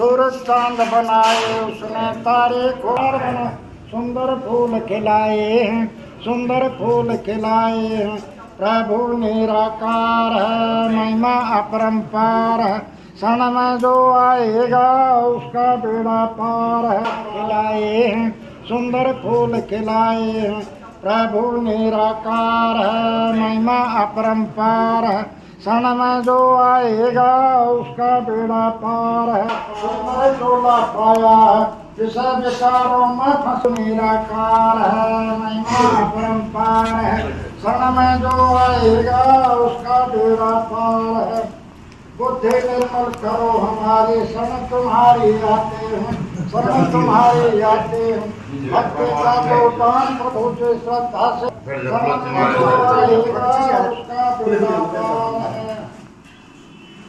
सूरज चांद बनाए उसने तारे को बना सुंदर फूल खिलाए हैं सुंदर फूल खिलाए हैं प्रभु निराकार है महिमा अपरंपार है क्षण में जो आएगा उसका बेड़ा पार है खिलाए हैं सुंदर फूल खिलाए हैं प्रभु निराकार है महिमा अपरंपार है क्षण में जो आएगा उसका बेड़ा पार है सुंदर चोला पाया है जिसे विचारों में फंस निराकार है महिमा अपरंपार है क्षण में जो आएगा उसका बेड़ा पार है बुद्धि निर्मल करो हमारी शरण तुम्हारी आते हैं शरण तुम्हारी आते हैं भक्ति का जो दान प्रभु से श्रद्धा से शरण में जो आएगा उसका बेड़ा पार है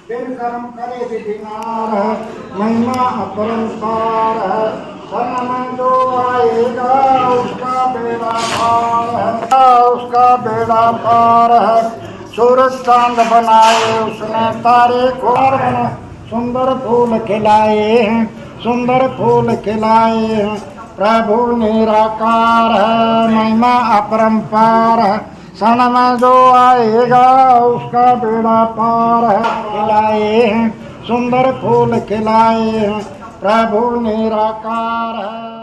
दिन कर्म करे विधिनार है महिमा अपरंपार है शरण में जो आएगा उसका बेड़ा पार है उसका बेड़ा पार है सूरज चांद बनाए उसने तारे को बना सुंदर फूल खिलाए हैं सुंदर फूल खिलाए हैं प्रभु निराकार है महिमा अपरंपार है क्षण में जो आएगा उसका बेड़ा पार है खिलाए हैं सुंदर फूल खिलाए हैं प्रभु निराकार है।